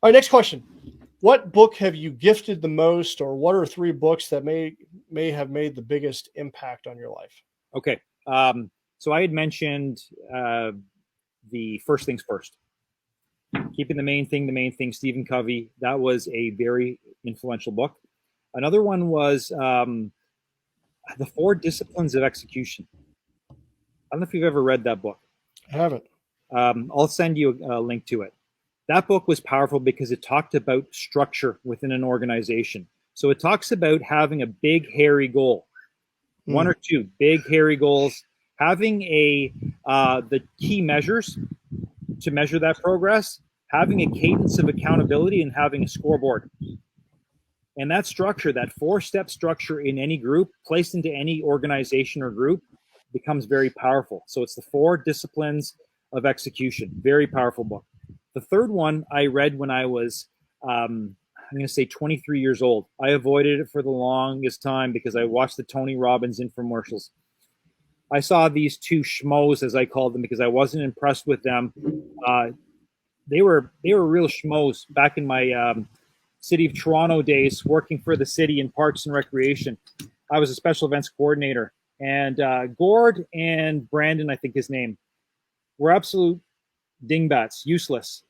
All right, next question. What book have you gifted the most, or what are 3 books that may have made the biggest impact on your life? Okay. So I had mentioned the First Things First. Keeping the main thing, Stephen Covey. That was a very influential book. Another one was The 4 Disciplines of Execution. I don't know if you've ever read that book. I haven't. I'll send you a link to it. That book was powerful because it talked about structure within an organization. So it talks about having a big, hairy goal, 1 or 2 big, hairy goals, having the key measures to measure that progress, having a cadence of accountability, and having a scoreboard. And that structure, that 4-step structure in any group, placed into any organization or group, becomes very powerful. So it's the 4 Disciplines of Execution. Very powerful book. The third one I read when I was, I'm going to say 23 years old. I avoided it for the longest time because I watched the Tony Robbins infomercials. I saw these 2 schmoes, as I called them, because I wasn't impressed with them. They were real schmoes back in my City of Toronto days, working for the city in Parks and Recreation. I was a special events coordinator, and Gord and Brandon, I think his name, were absolute dingbats, useless.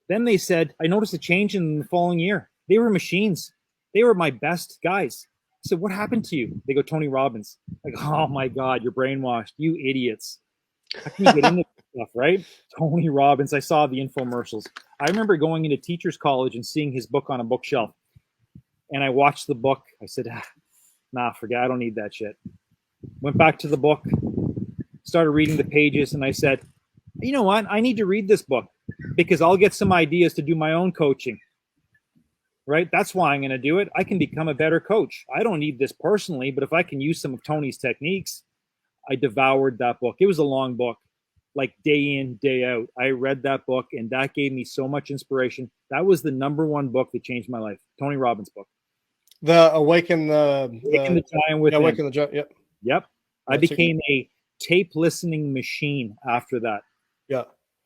Then they said, I noticed a change in the following year. They were machines. They were my best guys. I said, what happened to you? They go, Tony Robbins. Like, oh my God, you're brainwashed. You idiots. How can you get into stuff, right? Tony Robbins. I saw the infomercials. I remember going into teachers college and seeing his book on a bookshelf. And I watched the book. I said, nah, forget, I don't need that shit. Went back to the book, started reading the pages, and I said, you know what? I need to read this book because I'll get some ideas to do my own coaching. Right? That's why I'm going to do it. I can become a better coach. I don't need this personally, but if I can use some of Tony's techniques, I devoured that book. It was a long book, like day in, day out. I read that book, and that gave me so much inspiration. That was the #1 book that changed my life. Tony Robbins book. The Awaken the Giant Within. Awaken the Giant. Yep. Yep. I became a tape listening machine after that. Yeah.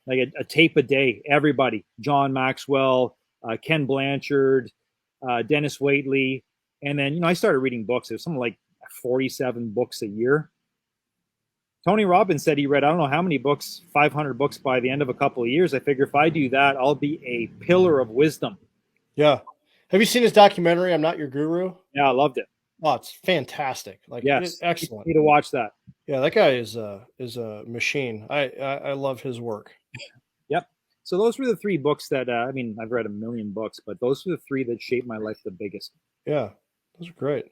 Like a tape a day. Everybody. John Maxwell, Ken Blanchard, Dennis Waitley. And then, I started reading books. It was something like 47 books a year. Tony Robbins said he read, I don't know how many books, 500 books by the end of a couple of years. I figure if I do that, I'll be a pillar of wisdom. Yeah. Have you seen his documentary, I'm Not Your Guru? Yeah, I loved it. Oh, it's fantastic. Like, yes, excellent. You need to watch that. Yeah, that guy is a machine. I love his work. Yep. So those were the 3 books that, I've read a million books, but those were the 3 that shaped my life the biggest. Yeah, those are great.